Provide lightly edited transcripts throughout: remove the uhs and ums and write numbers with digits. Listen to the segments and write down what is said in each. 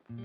Hello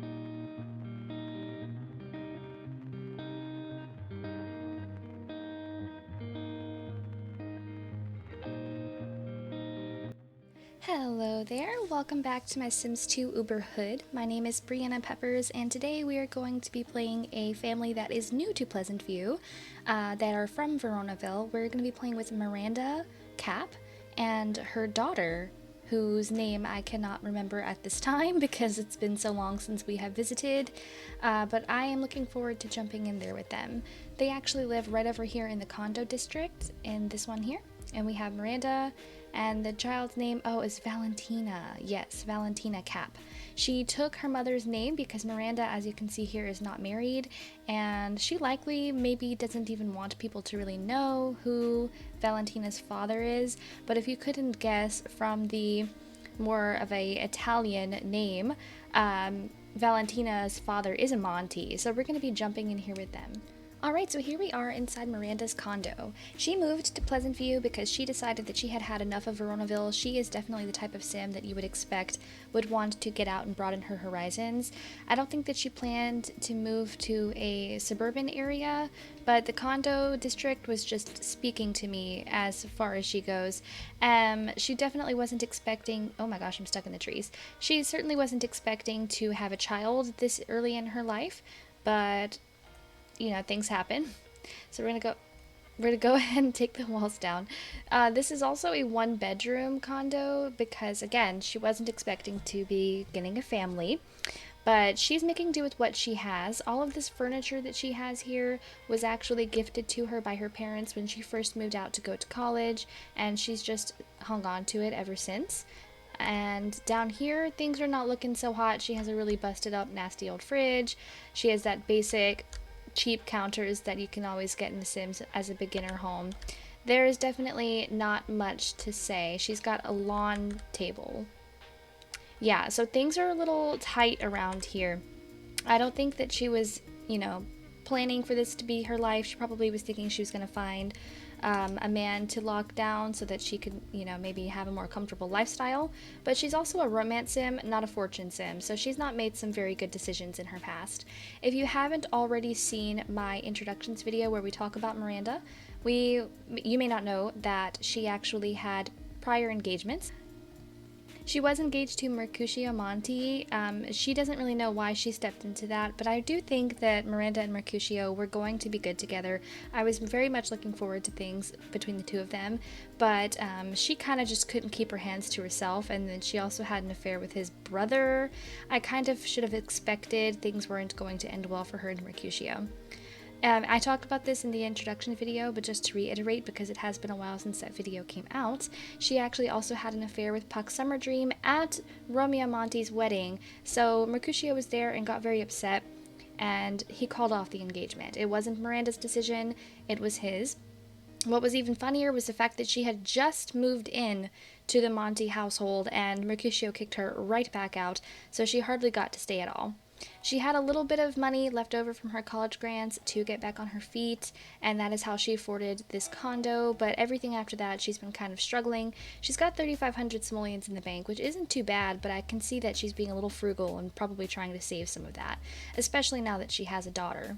there, welcome back to my Sims 2 Uberhood. My name is Brianna Peppers, and today we are going to be playing a family that is new to Pleasantview, that are from Veronaville. We're going to be playing with Miranda Capp and her daughter, whose name I cannot remember at this time because it's been so long since we have visited, but I am looking forward to jumping in there with them. They actually live right over here in the condo district, in this one here, and we have Miranda, and the child's name, is Valentina. Yes, Valentina Capp. She took her mother's name because Miranda, as you can see here, is not married, and she likely maybe doesn't even want people to really know who Valentina's father is, but if you couldn't guess from the more of a Italian name, Valentina's father is a Monty, so we're going to be jumping in here with them. Alright, so here we are inside Miranda's condo. She moved to Pleasantview because she decided that she had had enough of Veronaville. She is definitely the type of sim that you would expect would want to get out and broaden her horizons. I don't think that she planned to move to a suburban area, but the condo district was just speaking to me as far as she goes. She definitely wasn't expecting, oh my gosh, I'm stuck in the trees. She certainly wasn't expecting to have a child this early in her life, but things happen. So we're gonna go ahead and take the walls down. This is also a one-bedroom condo because, again, she wasn't expecting to be getting a family, but she's making do with what she has. All of this furniture that she has here was actually gifted to her by her parents when she first moved out to go to college, and she's just hung on to it ever since. And down here, things are not looking so hot. She has a really busted up, nasty old fridge. She has that basic cheap counters that you can always get in The Sims as a beginner home. There is definitely not much to say. She's got a lawn table. Yeah, so things are a little tight around here. I don't think that she was, planning for this to be her life. She probably was thinking she was going to find a man to lock down so that she could, maybe have a more comfortable lifestyle. But she's also a romance sim, not a fortune sim, so she's not made some very good decisions in her past. If you haven't already seen my introductions video where we talk about Miranda, you may not know that she actually had prior engagements. She was engaged to Mercutio Monti. She doesn't really know why she stepped into that, but I do think that Miranda and Mercutio were going to be good together. I was very much looking forward to things between the two of them, but she kind of just couldn't keep her hands to herself, and then she also had an affair with his brother. I kind of should have expected things weren't going to end well for her and Mercutio. I talked about this in the introduction video, but just to reiterate, because it has been a while since that video came out, she actually also had an affair with Puck Summerdream at Romeo Monti's wedding, so Mercutio was there and got very upset, and he called off the engagement. It wasn't Miranda's decision, it was his. What was even funnier was the fact that she had just moved in to the Monti household, and Mercutio kicked her right back out, so she hardly got to stay at all. She had a little bit of money left over from her college grants to get back on her feet, and that is how she afforded this condo, but everything after that she's been kind of struggling. She's got 3,500 simoleons in the bank, which isn't too bad, but I can see that she's being a little frugal and probably trying to save some of that, especially now that she has a daughter.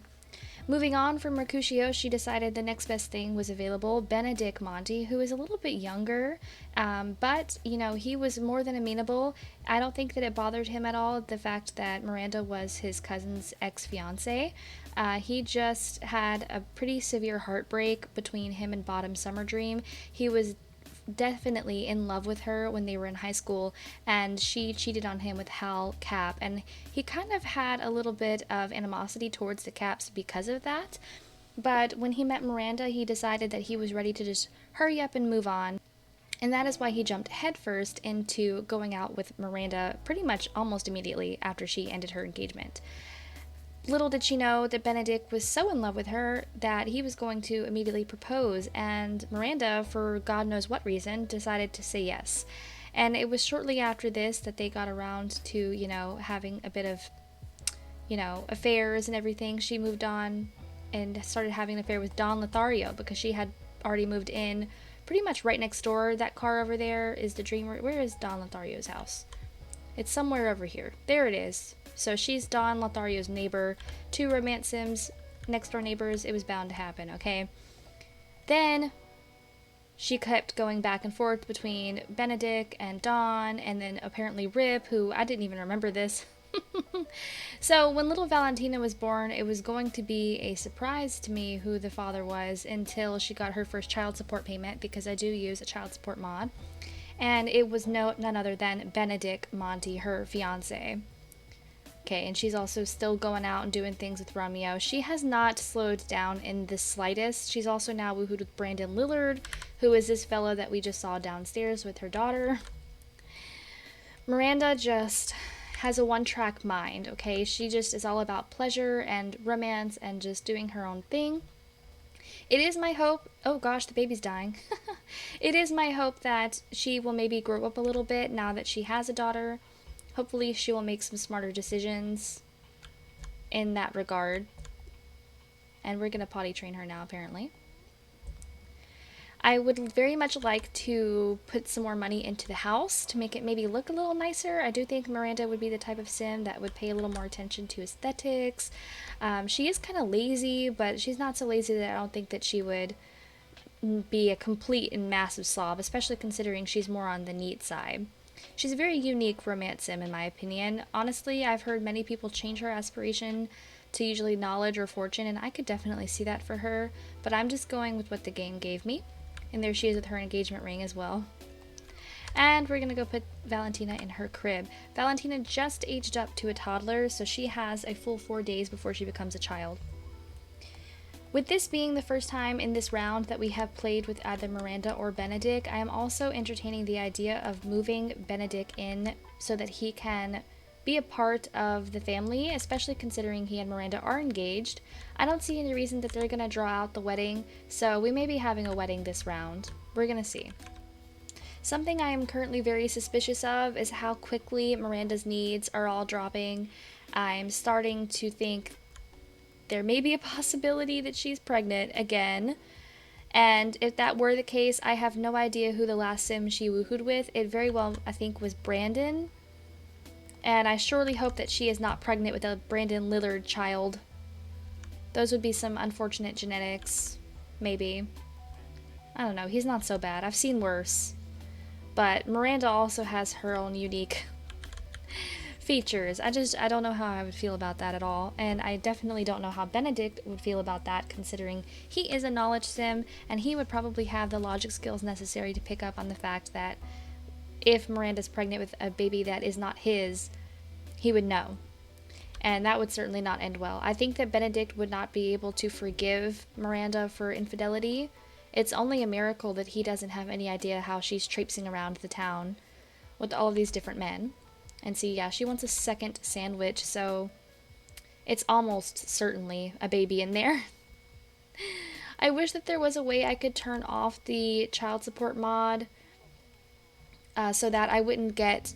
Moving on from Mercutio, she decided the next best thing was available, Benedict Monti, who is a little bit younger, but, he was more than amenable. I don't think that it bothered him at all, the fact that Miranda was his cousin's ex-fiancé. He just had a pretty severe heartbreak between him and Bottom Summerdream. He was definitely in love with her when they were in high school, and she cheated on him with Hal Capp, and he kind of had a little bit of animosity towards the Capps because of that. But when he met Miranda, he decided that he was ready to just hurry up and move on, and that is why he jumped headfirst into going out with Miranda pretty much almost immediately after she ended her engagement. Little did she know that Benedict was so in love with her that he was going to immediately propose, and Miranda, for God knows what reason, decided to say yes. And it was shortly after this that they got around to, having a bit of, affairs and everything. She moved on and started having an affair with Don Lothario because she had already moved in pretty much right next door. That car over there is the Dreamer. Where is Don Lothario's house? It's somewhere over here. There it is. So she's Don Lothario's neighbor. 2 romance sims, next door neighbors. It was bound to happen, okay? Then she kept going back and forth between Benedict and Dawn, and then apparently Rip, who I didn't even remember this. So when little Valentina was born, it was going to be a surprise to me who the father was until she got her first child support payment, because I do use a child support mod. And it was none other than Benedict Monty, her fiance. Okay, and she's also still going out and doing things with Romeo. She has not slowed down in the slightest. She's also now woohooed with Brandon Lillard, who is this fellow that we just saw downstairs with her daughter. Miranda just has a one-track mind, okay? She just is all about pleasure and romance and just doing her own thing. It is my hope, oh gosh, the baby's dying. It is my hope that she will maybe grow up a little bit now that she has a daughter. Hopefully she will make some smarter decisions in that regard. And we're gonna potty train her now, apparently. I would very much like to put some more money into the house to make it maybe look a little nicer. I do think Miranda would be the type of sim that would pay a little more attention to aesthetics. She is kind of lazy, but she's not so lazy that I don't think that she would be a complete and massive slob, especially considering she's more on the neat side. She's a very unique romance sim in my opinion. Honestly, I've heard many people change her aspiration to usually knowledge or fortune, and I could definitely see that for her, but I'm just going with what the game gave me. And there she is with her engagement ring as well. And we're gonna go put Valentina in her crib. Valentina just aged up to a toddler, so she has a full 4 days before she becomes a child. With this being the first time in this round that we have played with either Miranda or Benedict, I am also entertaining the idea of moving Benedict in so that he can be a part of the family, especially considering he and Miranda are engaged. I don't see any reason that they're gonna draw out the wedding, so we may be having a wedding this round. We're gonna see. Something I am currently very suspicious of is how quickly Miranda's needs are all dropping. I'm starting to think there may be a possibility that she's pregnant again. And if that were the case, I have no idea who the last sim she woohooed with. It very well, I think, was Brandon. And I surely hope that she is not pregnant with a Brandon Lillard child. Those would be some unfortunate genetics. Maybe. I don't know. He's not so bad. I've seen worse. But Miranda also has her own unique features. I don't know how I would feel about that at all. And I definitely don't know how Benedict would feel about that, considering he is a knowledge sim, and he would probably have the logic skills necessary to pick up on the fact that if Miranda's pregnant with a baby that is not his, he would know. And that would certainly not end well. I think that Benedict would not be able to forgive Miranda for infidelity. It's only a miracle that he doesn't have any idea how she's traipsing around the town with all of these different men. And see, yeah, she wants a second sandwich, so it's almost certainly a baby in there. I wish that there was a way I could turn off the child support mod so that I wouldn't get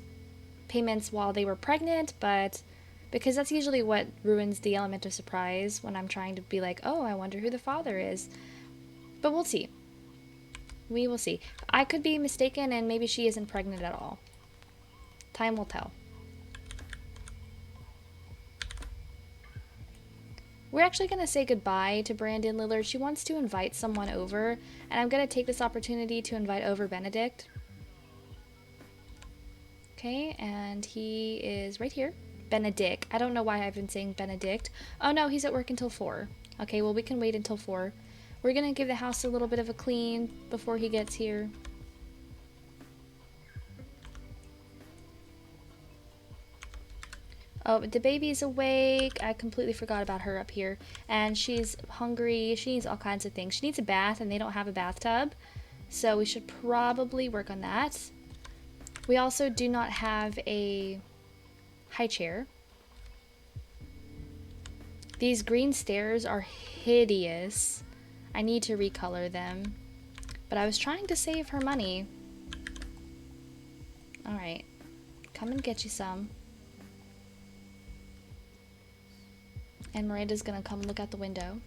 payments while they were pregnant, but because that's usually what ruins the element of surprise when I'm trying to be like, oh, I wonder who the father is. But we'll see. We will see. I could be mistaken and maybe she isn't pregnant at all. Time will tell. We're actually going to say goodbye to Brandon Lillard. She wants to invite someone over, and I'm going to take this opportunity to invite over Benedict. Okay, and he is right here. Benedict. I don't know why I've been saying Benedict. Oh no, he's at work until 4. Okay, well we can wait until 4. We're going to give the house a little bit of a clean before he gets here. Oh, the baby's awake. I completely forgot about her up here. And she's hungry. She needs all kinds of things. She needs a bath, and they don't have a bathtub. So we should probably work on that. We also do not have a high chair. These green stairs are hideous. I need to recolor them. But I was trying to save her money. Alright. Come and get you some. And Miranda's gonna come look out the window.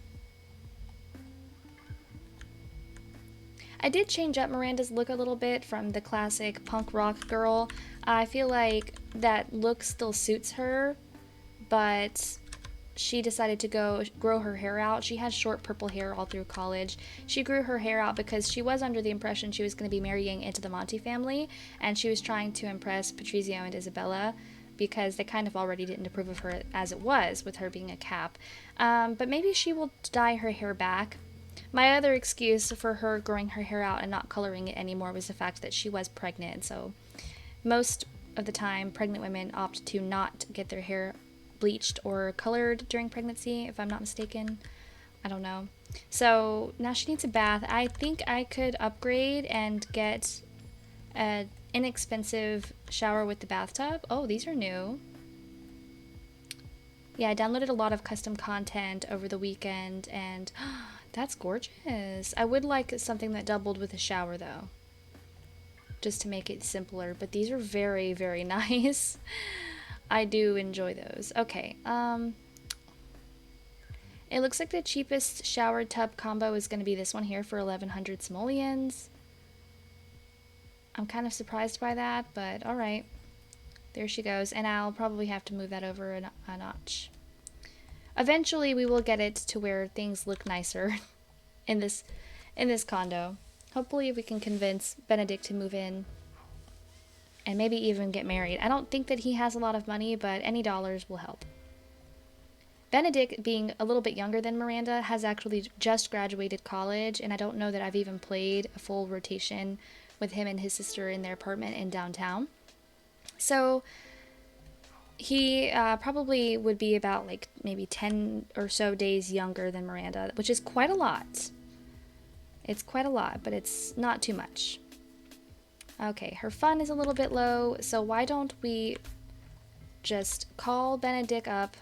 I did change up Miranda's look a little bit from the classic punk rock girl. I feel like that look still suits her, but she decided to go grow her hair out. She had short purple hair all through college. She grew her hair out because she was under the impression she was going to be marrying into the Monty family, and she was trying to impress Patrizio and Isabella because they kind of already didn't approve of her as it was with her being a Cap. But maybe she will dye her hair back. My other excuse for her growing her hair out and not coloring it anymore was the fact that she was pregnant. So most of the time, pregnant women opt to not get their hair bleached or colored during pregnancy, if I'm not mistaken. I don't know. So now she needs a bath. I think I could upgrade and get an inexpensive shower with the bathtub. Oh, these are new. Yeah, I downloaded a lot of custom content over the weekend, and that's gorgeous. I would like something that doubled with a shower, though, just to make it simpler. But these are very, very nice. I do enjoy those. Okay, it looks like the cheapest shower tub combo is going to be this one here for 1,100 simoleons. I'm kind of surprised by that, but alright. There she goes, and I'll probably have to move that over a notch. Eventually, we will get it to where things look nicer in this condo. Hopefully, we can convince Benedict to move in and maybe even get married. I don't think that he has a lot of money, but any dollars will help. Benedict, being a little bit younger than Miranda, has actually just graduated college, and I don't know that I've even played a full rotation with him and his sister in their apartment in downtown. So he probably would be about like maybe 10 or so days younger than Miranda, which is quite a lot. It's quite a lot, but it's not too much. Okay, her fun is a little bit low, so why don't we just call Benedict up,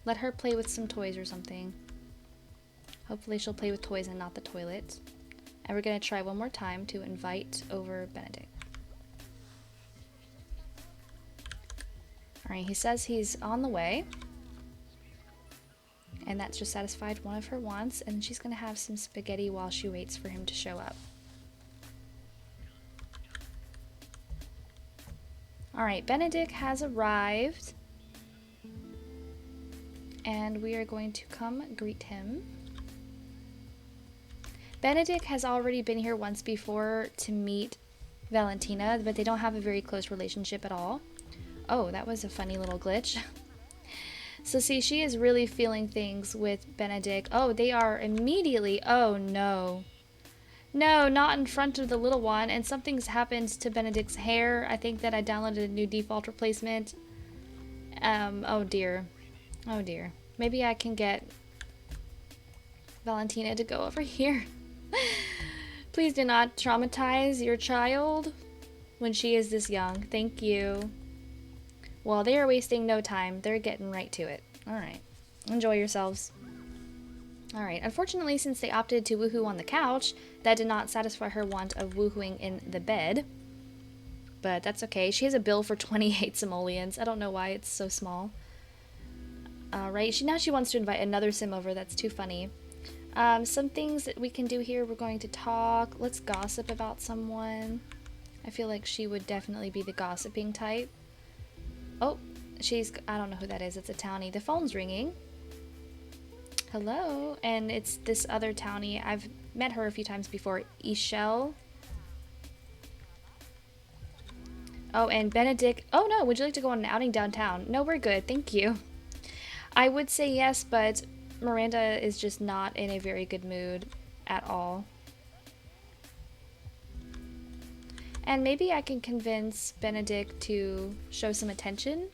let her play with some toys or something. Hopefully she'll play with toys and not the toilet. And we're going to try one more time to invite over Benedict. Alright, he says he's on the way. And that's just satisfied one of her wants, and she's going to have some spaghetti while she waits for him to show up. Alright, Benedict has arrived, and we are going to come greet him. Benedict has already been here once before to meet Valentina, but they don't have a very close relationship at all. Oh, that was a funny little glitch. So see, she is really feeling things with Benedict. Oh, they are immediately, oh no. No, not in front of the little one, and something's happened to Benedict's hair. I think that I downloaded a new default replacement. Oh dear. Oh dear. Maybe I can get Valentina to go over here. Please do not traumatize your child when she is this young. Thank you. Well, they are wasting no time. They're getting right to it. Alright. Enjoy yourselves. Alright, unfortunately, since they opted to woohoo on the couch, that did not satisfy her want of woohooing in the bed. But that's okay. She has a bill for 28 simoleons. I don't know why it's so small. Alright, now she wants to invite another sim over. That's too funny. Some things that we can do here. We're going to talk. Let's gossip about someone. I feel like she would definitely be the gossiping type. Oh, I don't know who that is. It's a townie. The phone's ringing. Hello, and it's this other townie. I've met her a few times before. Ishel. Oh, and Benedict. Oh no, would you like to go on an outing downtown? No, we're good. Thank you. I would say yes, but Miranda is just not in a very good mood at all. And maybe I can convince Benedict to show some attention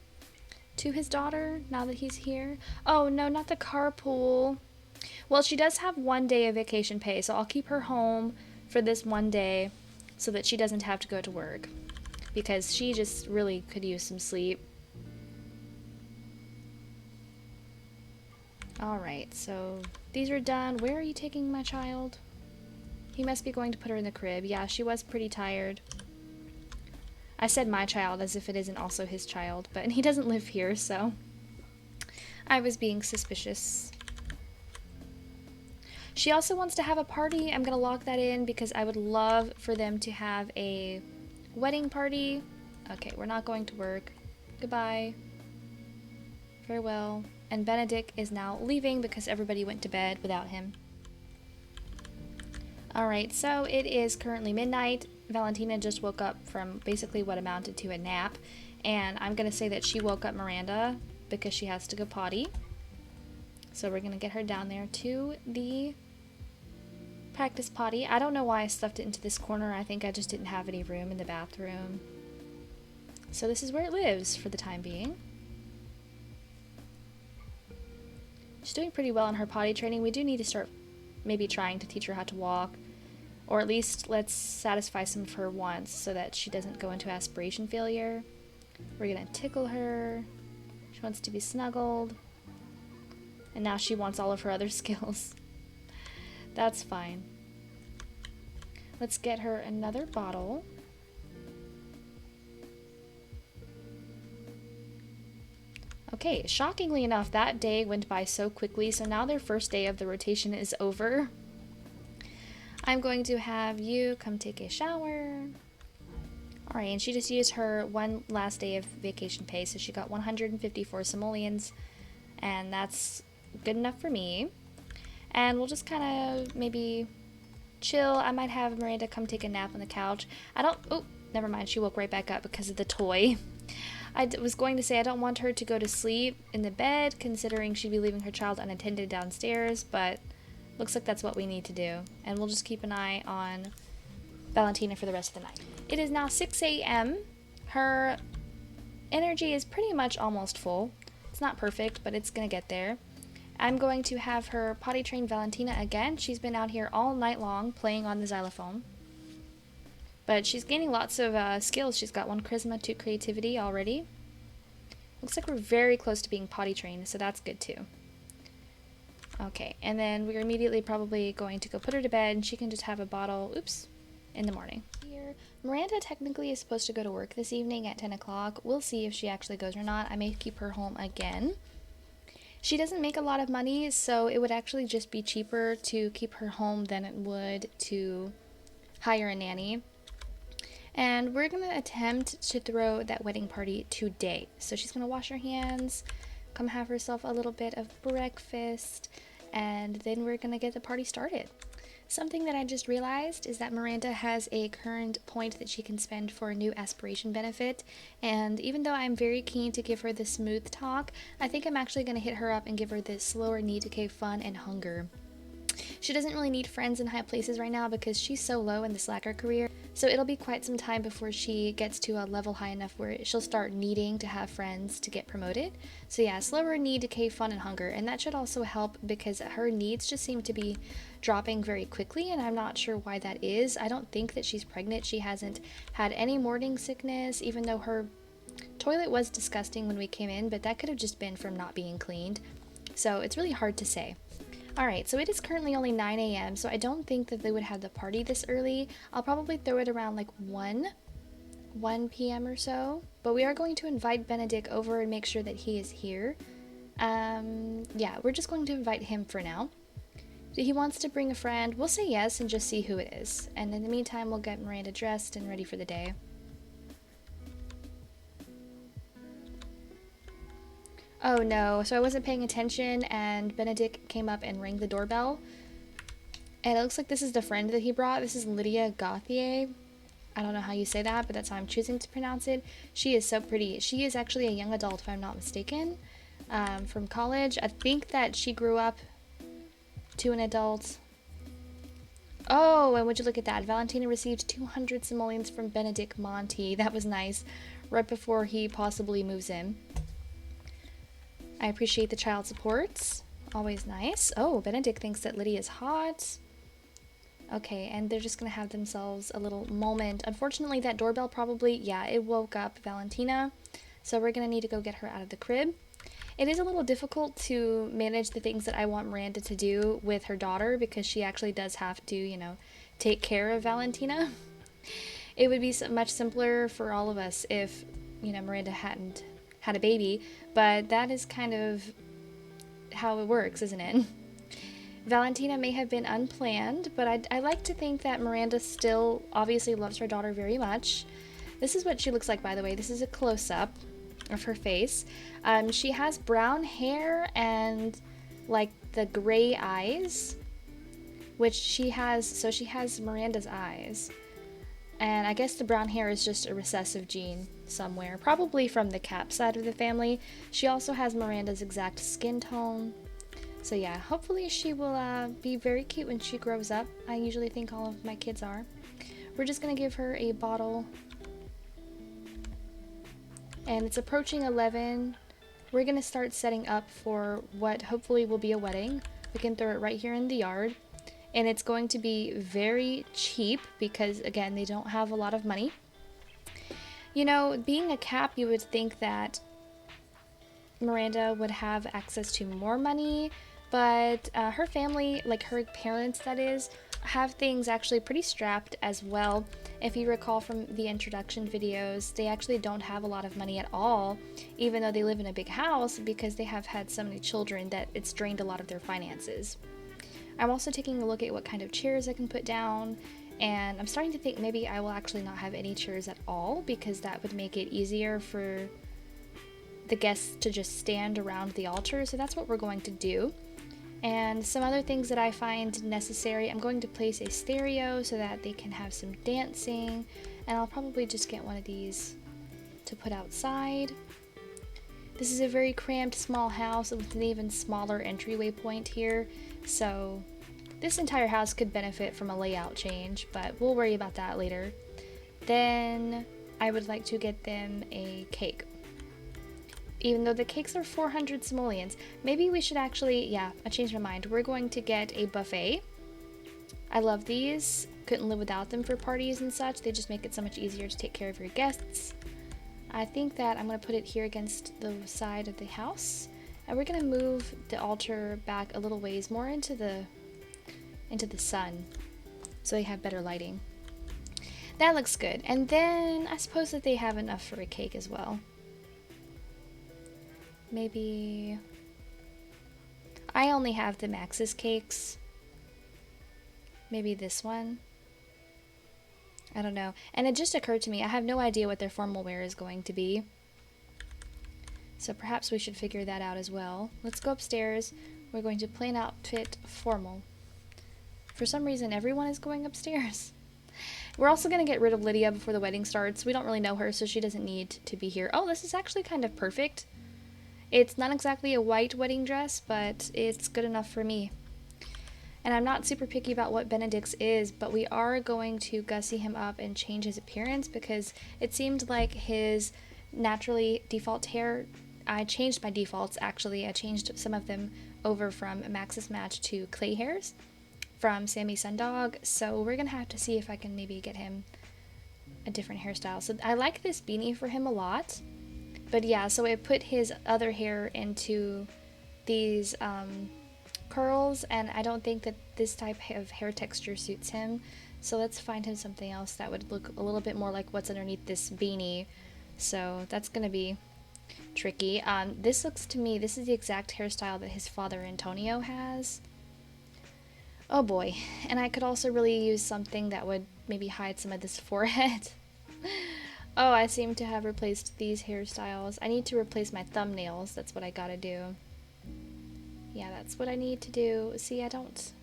to his daughter now that he's here. Oh no, not the carpool. Well, she does have 1 day of vacation pay, so I'll keep her home for this 1 day so that she doesn't have to go to work, because she just really could use some sleep. Alright, so these are done. Where are you taking my child? He must be going to put her in the crib. Yeah, she was pretty tired. I said my child as if it isn't also his child, but he doesn't live here, so I was being suspicious. She also wants to have a party. I'm going to lock that in because I would love for them to have a wedding party. Okay, we're not going to work. Goodbye. farewell. And Benedict is now leaving because everybody went to bed without him. Alright, so it is currently midnight. Valentina just woke up from basically what amounted to a nap. And I'm going to say that she woke up Miranda because she has to go potty. So we're going to get her down there to the practice potty. I don't know why I stuffed it into this corner. I think I just didn't have any room in the bathroom. So this is where it lives for the time being. She's doing pretty well in her potty training. We do need to start maybe trying to teach her how to walk. Or at least let's satisfy some of her wants so that she doesn't go into aspiration failure. We're going to tickle her. She wants to be snuggled. And now she wants all of her other skills. That's fine. Let's get her another bottle. Okay, shockingly enough, that day went by so quickly, so now their first day of the rotation is over. I'm going to have you come take a shower. Alright, and she just used her one last day of vacation pay, so she got 154 simoleons, and that's good enough for me. And we'll just kind of maybe chill. I might have Miranda come take a nap on the couch. Oh, never mind, she woke right back up because of the toy. I was going to say I don't want her to go to sleep in the bed, considering she'd be leaving her child unattended downstairs, but looks like that's what we need to do. And we'll just keep an eye on Valentina for the rest of the night. It is now 6 a.m. Her energy is pretty much almost full. It's not perfect, but it's going to get there. I'm going to have her potty train Valentina again. She's been out here all night long playing on the xylophone. But she's gaining lots of skills. She's got 1 charisma, 2 creativity already. Looks like we're very close to being potty trained, so that's good too. Okay, and then we're immediately probably going to go put her to bed, and she can just have a bottle, in the morning. Here, Miranda technically is supposed to go to work this evening at 10 o'clock. We'll see if she actually goes or not. I may keep her home again. She doesn't make a lot of money, so it would actually just be cheaper to keep her home than it would to hire a nanny. And we're going to attempt to throw that wedding party today. So she's going to wash her hands, come have herself a little bit of breakfast, and then we're going to get the party started. Something that I just realized is that Miranda has a current point that she can spend for a new aspiration benefit, and even though I'm very keen to give her the smooth talk, I think I'm actually going to hit her up and give her this slower need, decay, fun, and hunger. She doesn't really need friends in high places right now because she's so low in the slacker career, so it'll be quite some time before she gets to a level high enough where she'll start needing to have friends to get promoted. So yeah, slower need, decay, fun, and hunger, and that should also help because her needs just seem to be dropping very quickly, and I'm not sure why that is. I don't think that she's pregnant. She hasn't had any morning sickness, even though her toilet was disgusting when we came in, but that could have just been from not being cleaned. So it's really hard to say. Alright, so it is currently only 9 a.m., so I don't think that they would have the party this early. I'll probably throw it around like 1 p.m. or so, but we are going to invite Benedict over and make sure that he is here. Yeah, we're just going to invite him for now. If he wants to bring a friend, we'll say yes and just see who it is. And in the meantime, we'll get Miranda dressed and ready for the day. Oh no, so I wasn't paying attention and Benedict came up and rang the doorbell. And it looks like this is the friend that he brought. This is Lydia Gauthier. I don't know how you say that, but that's how I'm choosing to pronounce it. She is so pretty. She is actually a young adult, if I'm not mistaken, from college. I think that she grew up to an adult. Oh, and would you look at that? Valentina received 200 simoleons from Benedict Monti. That was nice. Right before he possibly moves in. I appreciate the child support. Always nice. Oh, Benedict thinks that Lydia is hot. Okay, and they're just going to have themselves a little moment. Unfortunately, that doorbell probably, yeah, it woke up Valentina. So we're going to need to go get her out of the crib. It is a little difficult to manage the things that I want Miranda to do with her daughter because she actually does have to, you know, take care of Valentina. It would be much simpler for all of us if, you know, Miranda hadn't had a baby, but that is kind of how it works, isn't it? Valentina may have been unplanned, but I like to think that Miranda still obviously loves her daughter very much. This is what she looks like, by the way. This is a close-up of her face. She has brown hair and like the gray eyes, which she has, so she has Miranda's eyes. And I guess the brown hair is just a recessive gene somewhere, probably from the Capp side of the family. She also has Miranda's exact skin tone. So yeah, hopefully she will be very cute when she grows up. I usually think all of my kids are. We're just going to give her a bottle. And it's approaching 11. We're going to start setting up for what hopefully will be a wedding. We can throw it right here in the yard. And it's going to be very cheap because, again, they don't have a lot of money. You know, being a Capp, you would think that Miranda would have access to more money, but her family, like her parents that is, have things actually pretty strapped as well. If you recall from the introduction videos, they actually don't have a lot of money at all, even though they live in a big house, because they have had so many children that it's drained a lot of their finances. I'm also taking a look at what kind of chairs I can put down, and I'm starting to think maybe I will actually not have any chairs at all, because that would make it easier for the guests to just stand around the altar. So that's what we're going to do. And some other things that I find necessary, I'm going to place a stereo so that they can have some dancing, and I'll probably just get one of these to put outside. This is a very cramped small house with an even smaller entryway point here, so this entire house could benefit from a layout change, but we'll worry about that later. Then I would like to get them a cake. Even though the cakes are 400 simoleons, maybe we should actually, yeah, I changed my mind. We're going to get a buffet. I love these. Couldn't live without them for parties and such. They just make it so much easier to take care of your guests. I think that I'm going to put it here against the side of the house. And we're going to move the altar back a little ways more into the sun so they have better lighting. That looks good. And then I suppose that they have enough for a cake as well. Maybe I only have the Max's cakes. Maybe this one. I don't know. And it just occurred to me, I have no idea what their formal wear is going to be. So perhaps we should figure that out as well. Let's go upstairs. We're going to plain outfit formal. For some reason, everyone is going upstairs. We're also going to get rid of Lydia before the wedding starts. We don't really know her, so she doesn't need to be here. Oh, this is actually kind of perfect. It's not exactly a white wedding dress, but it's good enough for me. And I'm not super picky about what Benedict's is, but we are going to gussy him up and change his appearance because it seemed like his naturally default hair, I changed my defaults actually. I changed some of them over from Max's match to clay hairs from Sammy Sundog, so we're going to have to see if I can maybe get him a different hairstyle. So I like this beanie for him a lot. But yeah, so I put his other hair into these curls, and I don't think that this type of hair texture suits him. So let's find him something else that would look a little bit more like what's underneath this beanie. So that's going to be tricky. This looks to me, this is the exact hairstyle that his father Antonio has. Oh boy. And I could also really use something that would maybe hide some of this forehead. Oh, I seem to have replaced these hairstyles. I need to replace my thumbnails. That's what I gotta do. Yeah, that's what I need to do. See, I don't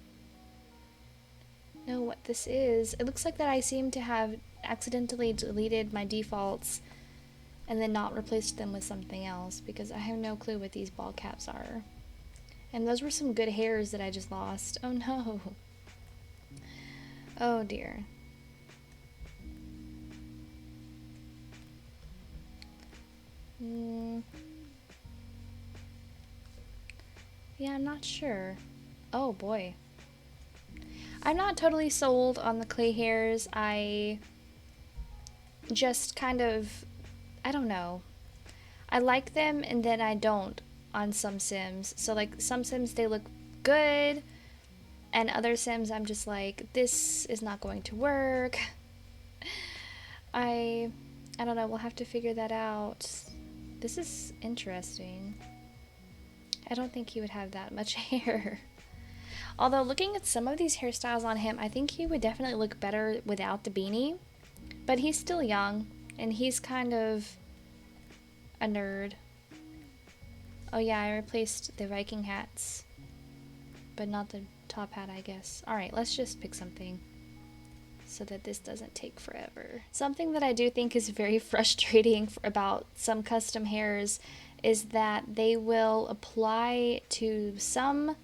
know what this is. It looks like that I seem to have accidentally deleted my defaults and then not replaced them with something else because I have no clue what these ball caps are. And those were some good hairs that I just lost. Oh no. Oh dear. Yeah, I'm not sure. Oh boy. I'm not totally sold on the clay hairs. I just kind of, I don't know. I like them and then I don't on some Sims. So like some Sims they look good and other Sims I'm just like, this is not going to work. I don't know, we'll have to figure that out. This is interesting. I don't think he would have that much hair. Although looking at some of these hairstyles on him, I think he would definitely look better without the beanie. But he's still young, and he's kind of, a nerd. Oh yeah, I replaced the Viking hats, but not the top hat, I guess. Alright, let's just pick something so that this doesn't take forever. Something that I do think is very frustrating about some custom hairs is that they will apply to some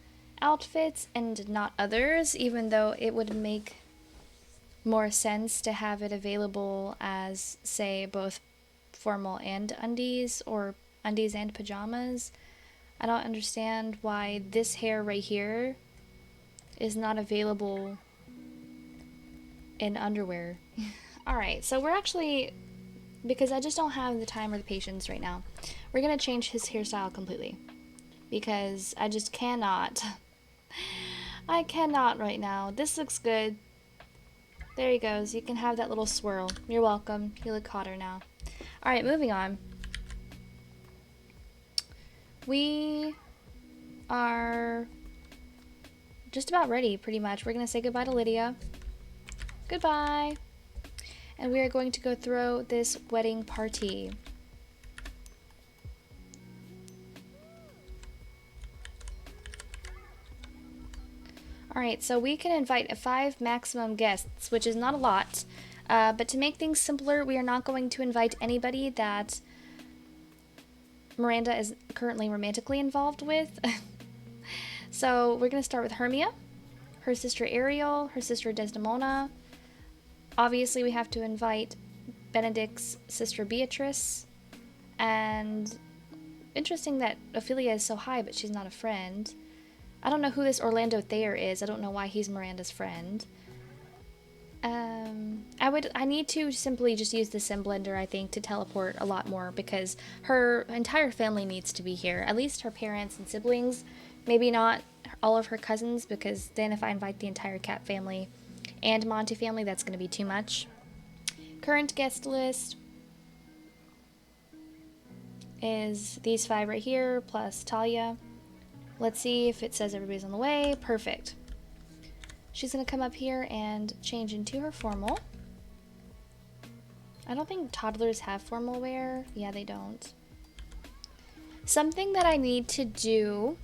outfits and not others, even though it would make more sense to have it available as, say, both formal and undies, or undies and pajamas. I don't understand why this hair right here is not available in underwear. Alright, so we're actually, because I just don't have the time or the patience right now, we're gonna change his hairstyle completely. Because I just cannot. I cannot right now. This looks good. There he goes. You can have that little swirl. You're welcome. You look hotter now. Alright, moving on. We are just about ready, pretty much. We're going to say goodbye to Lydia. Goodbye. And we are going to go throw this wedding party. Alright, so we can invite 5 maximum guests, which is not a lot. But to make things simpler, we are not going to invite anybody that Miranda is currently romantically involved with. So we're going to start with Hermia, her sister Ariel, her sister Desdemona. Obviously we have to invite Benedict's sister Beatrice. And interesting that Ophelia is so high, but she's not a friend. I don't know who this Orlando Thayer is. I don't know why he's Miranda's friend. I need to simply just use the sim blender, I think, to teleport a lot more, because her entire family needs to be here. At least her parents and siblings. Maybe not all of her cousins, because then if I invite the entire Capp family and Monty family, that's going to be too much. Current guest list is these 5 right here, plus Talia. Let's see if it says everybody's on the way. Perfect. She's going to come up here and change into her formal. I don't think toddlers have formal wear. Yeah, they don't. Something that I need to do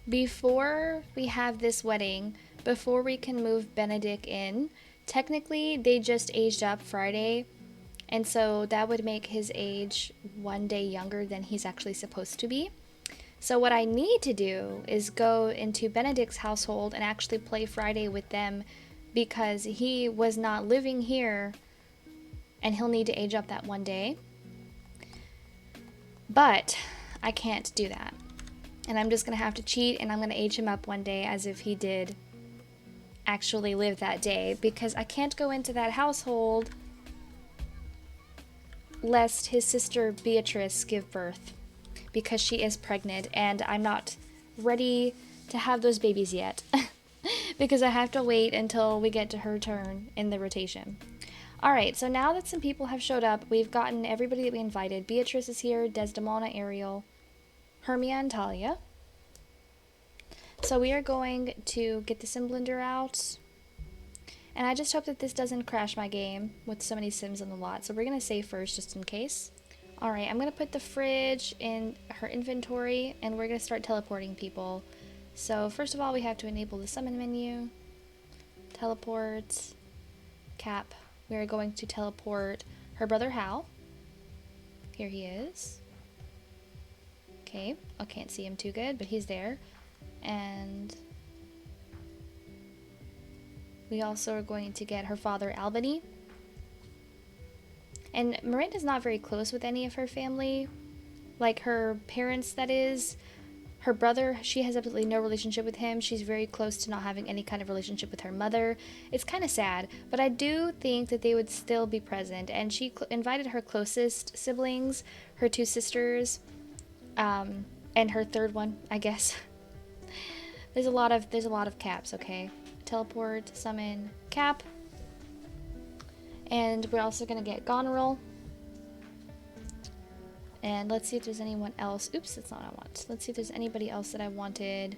before we have this wedding, before we can move Benedict in, technically they just aged up Friday, and so that would make his age 1 day younger than he's actually supposed to be. So what I need to do is go into Benedict's household and actually play Friday with them, because he was not living here and he'll need to age up that 1 day. But I can't do that. And I'm just going to have to cheat, and I'm going to age him up 1 day as if he did actually live that day, because I can't go into that household lest his sister Beatrice give birth, because she is pregnant and I'm not ready to have those babies yet. Because I have to wait until we get to her turn in the rotation. Alright, so now that some people have showed up, we've gotten everybody that we invited. Beatrice is here, Desdemona, Ariel, Hermia, and Talia. So we are going to get the sim blender out. And I just hope that this doesn't crash my game with so many sims on the lot. So we're going to save first just in case. Alright, I'm going to put the fridge in her inventory, and we're going to start teleporting people. So first of all, we have to enable the summon menu. Teleport. Capp. We are going to teleport her brother Hal. Here he is. Okay, I can't see him too good, but he's there. And we also are going to get her father Albany. And Miranda's not very close with any of her family. Like her parents, that is. Her brother, she has absolutely no relationship with him. She's very close to not having any kind of relationship with her mother. It's kind of sad, but I do think that they would still be present. And she invited her closest siblings, her 2 sisters, and her 3rd one, I guess. There's a lot of Capps, okay? Teleport, summon, Capp. And we're also going to get Goneril. And let's see if there's anyone else. Oops, that's not what I want. Let's see if there's anybody else that I wanted.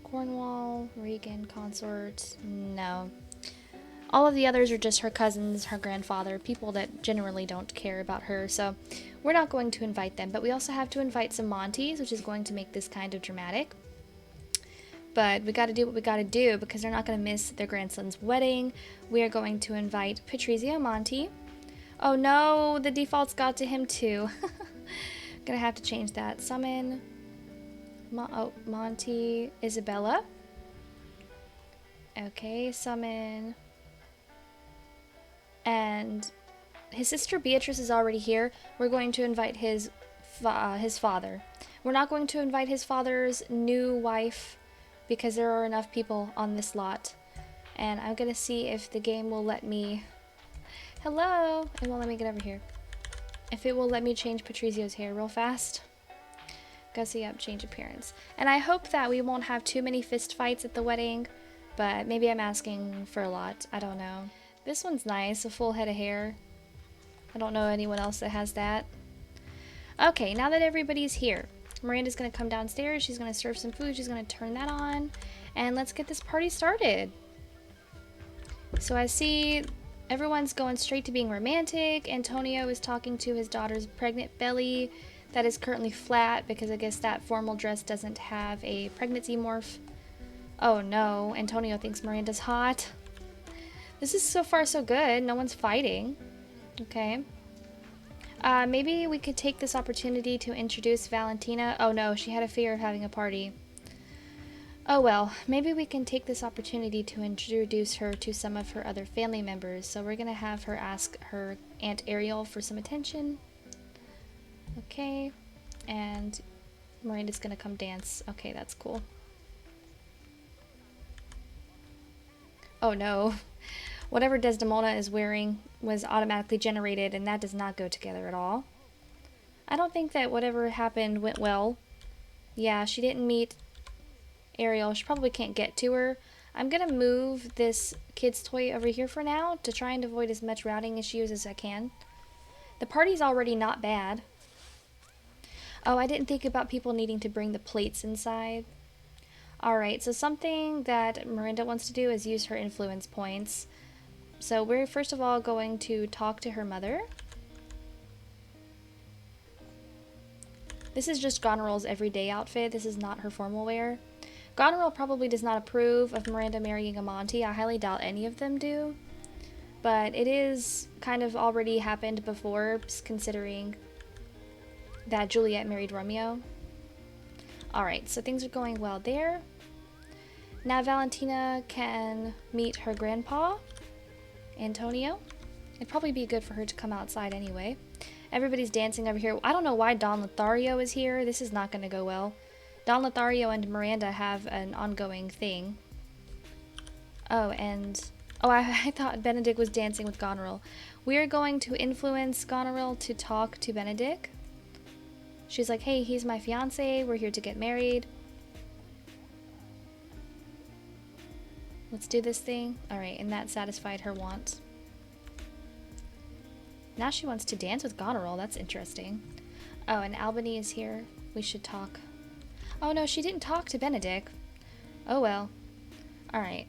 Cornwall, Regan, Consort. No. All of the others are just her cousins, her grandfather, people that generally don't care about her, so we're not going to invite them. But we also have to invite some Monties, which is going to make this kind of dramatic. But we got to do what we got to do because they're not going to miss their grandson's wedding. We are going to invite Patrizio Monty. Oh no, the defaults got to him too. Gonna have to change that. Summon Monty Isabella. Okay, summon. And his sister Beatrice is already here. We're going to invite his father. We're not going to invite his father's new wife because there are enough people on this lot. And I'm gonna see if the game will let me... Hello! It won't let me get over here. If it will let me change Patrizio's hair real fast. Gotta see up, change appearance. And I hope that we won't have too many fist fights at the wedding, but maybe I'm asking for a lot. I don't know. This one's nice, a full head of hair. I don't know anyone else that has that. Okay, now that everybody's here, Miranda's gonna come downstairs, she's gonna serve some food, she's gonna turn that on, and let's get this party started. So I see everyone's going straight to being romantic. Antonio is talking to his daughter's pregnant belly that is currently flat because I guess that formal dress doesn't have a pregnancy morph. Oh no, Antonio thinks Miranda's hot. This is so far so good. No one's fighting. Okay. Maybe we could take this opportunity to introduce Valentina. Oh no, she had a fear of having a party. Oh well, maybe we can take this opportunity to introduce her to some of her other family members. So we're gonna have her ask her Aunt Ariel for some attention. Okay, and Miranda's gonna come dance. Okay, that's cool. Oh no, whatever Desdemona is wearing was automatically generated, and that does not go together at all. I don't think that whatever happened went well. Yeah, she didn't meet Ariel. She probably can't get to her. I'm gonna move this kid's toy over here for now to try and avoid as much routing issues as I can. The party's already not bad. Oh, I didn't think about people needing to bring the plates inside. Alright, so something that Miranda wants to do is use her influence points. So we're first of all going to talk to her mother. This is just Goneril's everyday outfit. This is not her formal wear. Goneril probably does not approve of Miranda marrying a Monty. I highly doubt any of them do. But it is kind of already happened before, considering that Juliet married Romeo. Alright, so things are going well there. Now Valentina can meet her grandpa, Antonio. It'd probably be good for her to come outside anyway. Everybody's dancing over here. I don't know why Don Lothario is here. This is not going to go well. Don Lothario and Miranda have an ongoing thing. Oh, and... Oh, I thought Benedict was dancing with Goneril. We are going to influence Goneril to talk to Benedict. She's like, hey, he's my fiance. We're here to get married. Let's do this thing. Alright, and that satisfied her wants. Now she wants to dance with Goneril. That's interesting. Oh, and Albany is here. We should talk. Oh no, she didn't talk to Benedict. Oh well. Alright.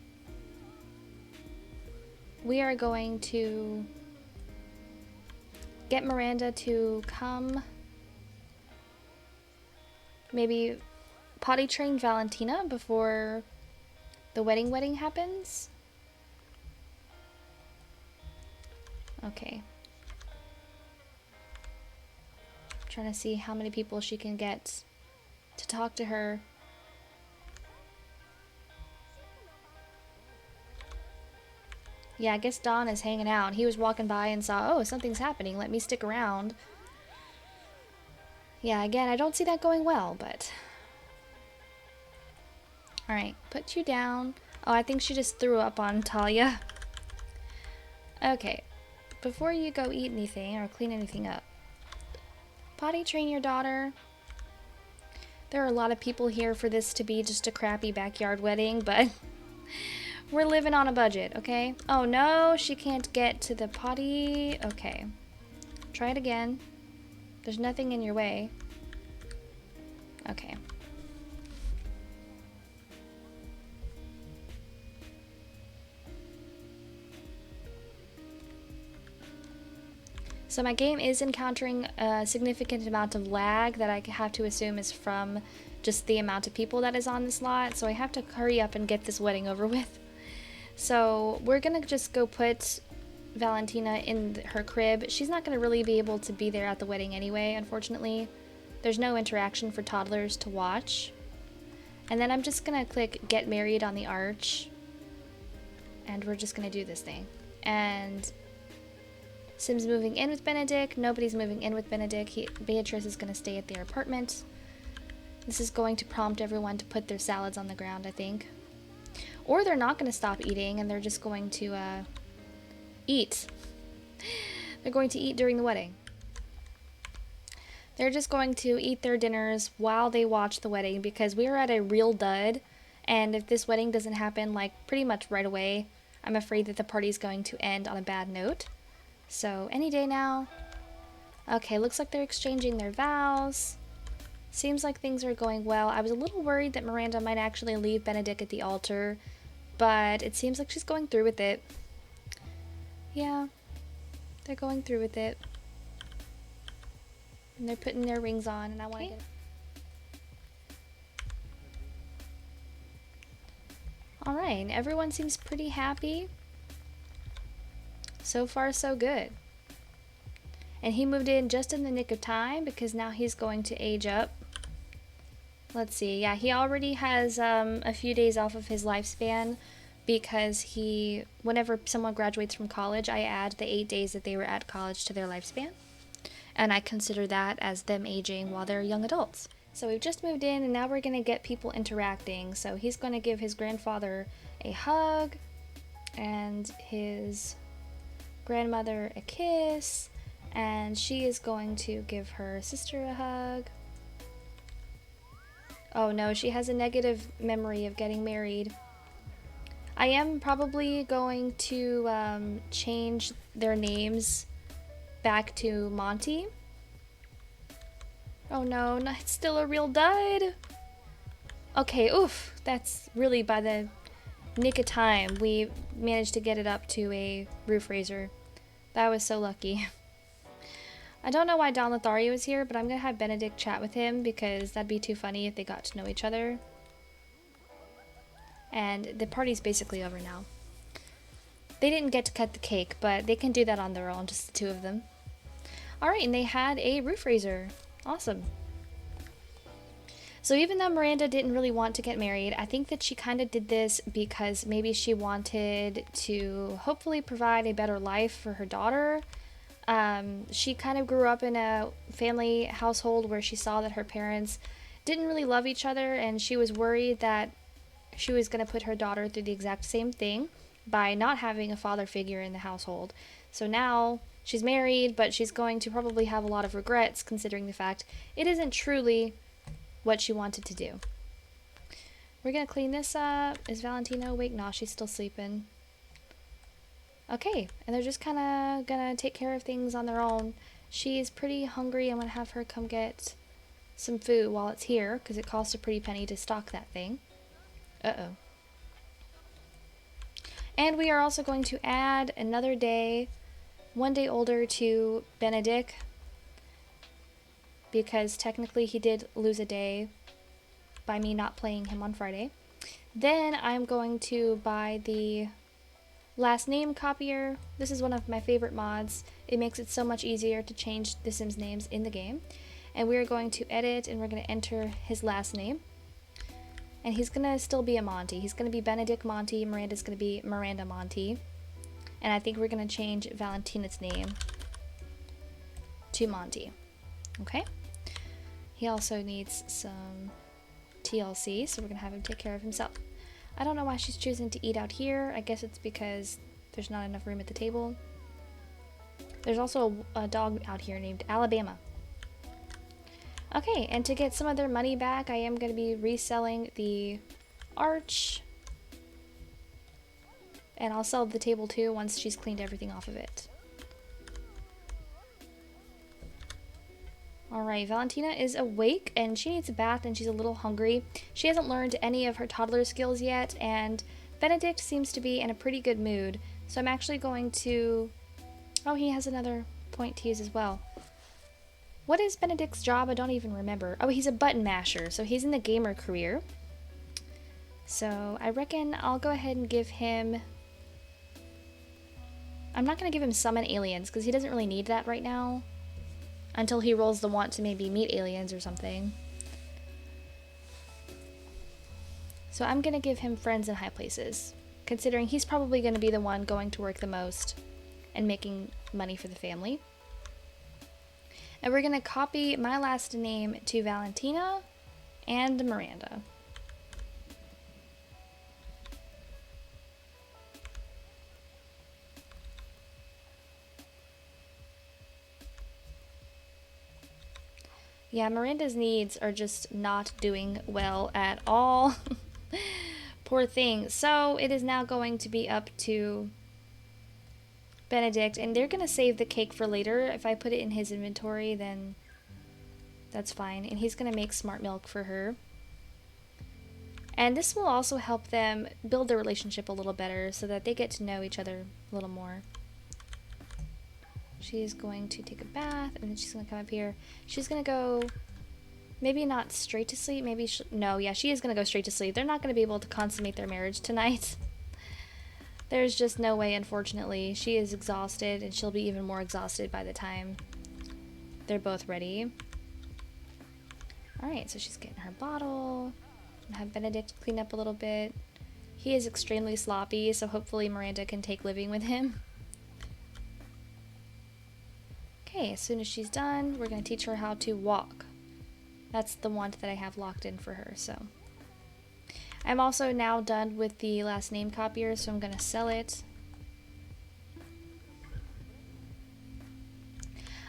We are going to get Miranda to come. Maybe potty train Valentina before the wedding happens. Okay. Trying to see how many people she can get to talk to her. Yeah, I guess Don is hanging out. He was walking by and saw, oh, something's happening. Let me stick around. Yeah, again, I don't see that going well, but... Alright, put you down. Oh, I think she just threw up on Talia. Okay, before you go eat anything or clean anything up, potty train your daughter. There are a lot of people here for this to be just a crappy backyard wedding, but we're living on a budget, okay? Oh no, she can't get to the potty. Okay, try it again. There's nothing in your way. Okay. So my game is encountering a significant amount of lag that I have to assume is from just the amount of people that is on this lot, so I have to hurry up and get this wedding over with. So we're gonna just go put Valentina in her crib. She's not gonna really be able to be there at the wedding anyway, unfortunately. There's no interaction for toddlers to watch. And then I'm just gonna click Get Married on the arch, and we're just gonna do this thing. And Sim's moving in with Benedict. Nobody's moving in with Benedict. Beatrice is gonna stay at their apartment. This is going to prompt everyone to put their salads on the ground, I think. Or they're not gonna stop eating and they're just going to eat. They're going to eat during the wedding. They're just going to eat their dinners while they watch the wedding, because we are at a real dud, and if this wedding doesn't happen like pretty much right away, I'm afraid that the party's going to end on a bad note. So any day now. Okay, looks like they're exchanging their vows. Seems like things are going well. I was a little worried that Miranda might actually leave Benedict at the altar, but it seems like she's going through with it. Yeah, they're going through with it. And they're putting their rings on, and I want to get... Alright, everyone seems pretty happy. So far, so good. And he moved in just in the nick of time, because now he's going to age up. Let's see, yeah, he already has a few days off of his lifespan, because whenever someone graduates from college, I add the 8 days that they were at college to their lifespan. And I consider that as them aging while they're young adults. So we've just moved in, and now we're going to get people interacting. So he's going to give his grandfather a hug, and his grandmother a kiss, and she is going to give her sister a hug. Oh no, she has a negative memory of getting married. I am probably going to change their names back to Monty. Oh no, it's still a real dud. Okay, oof, that's really by the nick of time. We managed to get it up to a roof raiser. That was so lucky. I don't know why Don Lothario is here, but I'm gonna have Benedict chat with him, because that'd be too funny if they got to know each other. And the party's basically over now. They didn't get to cut the cake, but they can do that on their own, just the two of them. Alright, and they had a roof raiser. Awesome. So even though Miranda didn't really want to get married, I think that she kind of did this because maybe she wanted to hopefully provide a better life for her daughter. She kind of grew up in a family household where she saw that her parents didn't really love each other, and she was worried that she was going to put her daughter through the exact same thing by not having a father figure in the household. So now she's married, but she's going to probably have a lot of regrets, considering the fact it isn't truly what she wanted to do. We're going to clean this up. Is Valentina awake? No, she's still sleeping. Okay, and they're just kind of going to take care of things on their own. She's pretty hungry. I'm going to have her come get some food while it's here, because it costs a pretty penny to stock that thing. Uh-oh. And we are also going to add another day, 1 day older, to Benedict, because technically he did lose a day by me not playing him on Friday. Then I'm going to buy the last name copier. This is one of my favorite mods. It makes it so much easier to change the Sims names in the game. And we're going to edit, and we're going to enter his last name. And he's going to still be a Monty. He's going to be Benedict Monty. Miranda's going to be Miranda Monty. And I think we're going to change Valentina's name to Monty. Okay? He also needs some TLC, so we're going to have him take care of himself. I don't know why she's choosing to eat out here. I guess it's because there's not enough room at the table. There's also a dog out here named Alabama. Okay, and to get some of their money back, I am going to be reselling the arch. And I'll sell the table too once she's cleaned everything off of it. Alright, Valentina is awake and she needs a bath and she's a little hungry. She hasn't learned any of her toddler skills yet, and Benedict seems to be in a pretty good mood. So I'm actually going to... Oh, he has another point to use as well. What is Benedict's job? I don't even remember. Oh, he's a button masher, so he's in the gamer career. So I reckon I'll go ahead and give him... I'm not going to give him summon aliens, because he doesn't really need that right now. Until he rolls the want to maybe meet aliens or something. So I'm going to give him friends in high places, considering he's probably going to be the one going to work the most and making money for the family. And we're going to copy my last name to Valentina and Miranda. Yeah, Miranda's needs are just not doing well at all. Poor thing. So it is now going to be up to Benedict, and they're going to save the cake for later. If I put it in his inventory, then that's fine. And he's going to make smart milk for her. And this will also help them build their relationship a little better so that they get to know each other a little more. She's going to take a bath, and then she's going to come up here. She's going to go, maybe not straight to sleep, maybe, no, yeah, she is going to go straight to sleep. They're not going to be able to consummate their marriage tonight. There's just no way, unfortunately. She is exhausted, and she'll be even more exhausted by the time they're both ready. Alright, so she's getting her bottle. And have Benedict clean up a little bit. He is extremely sloppy, so hopefully Miranda can take living with him. Okay, as soon as she's done, we're going to teach her how to walk. That's the want that I have locked in for her, so... I'm also now done with the last name copier, so I'm going to sell it.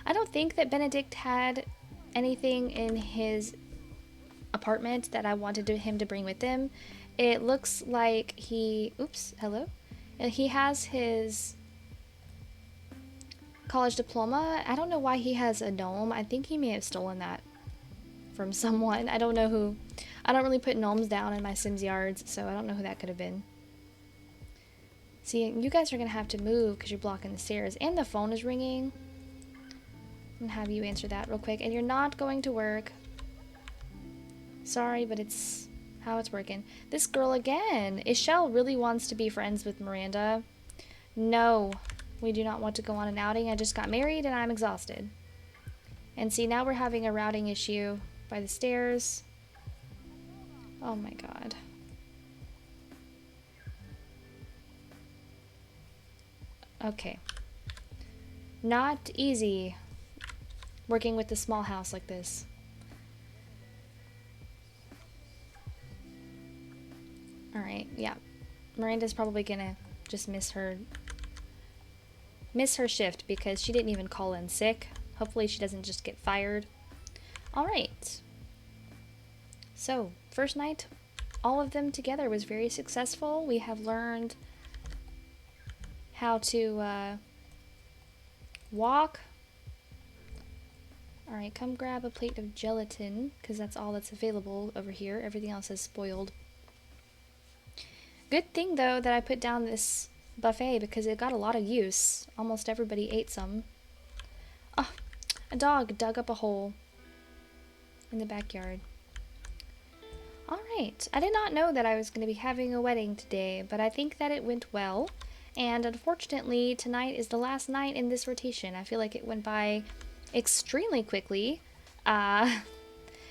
I don't think that Benedict had anything in his apartment that I wanted him to bring with him. It looks like he... Oops, hello? He has his college diploma. I don't know why he has a gnome. I think he may have stolen that from someone. I don't know who. I don't really put gnomes down in my Sims yards, so I don't know who that could have been. See, you guys are going to have to move because you're blocking the stairs. And the phone is ringing. I'm going to have you answer that real quick. And you're not going to work. Sorry, but it's how it's working. This girl again. Ishelle really wants to be friends with Miranda. No, we do not want to go on an outing. I just got married and I'm exhausted. And see, now we're having a routing issue by the stairs. Oh my god. Okay. Not easy working with a small house like this. Alright, yeah. Miranda's probably gonna just miss her shift because she didn't even call in sick. Hopefully she doesn't just get fired. Alright. So, first night, all of them together was very successful. We have learned how to walk. Alright, come grab a plate of gelatin, because that's all that's available over here. Everything else is spoiled. Good thing, though, that I put down this buffet, because it got a lot of use. Almost everybody ate some. Oh, a dog dug up a hole in the backyard. Alright, I did not know that I was going to be having a wedding today, but I think that it went well. And unfortunately, tonight is the last night in this rotation. I feel like it went by extremely quickly.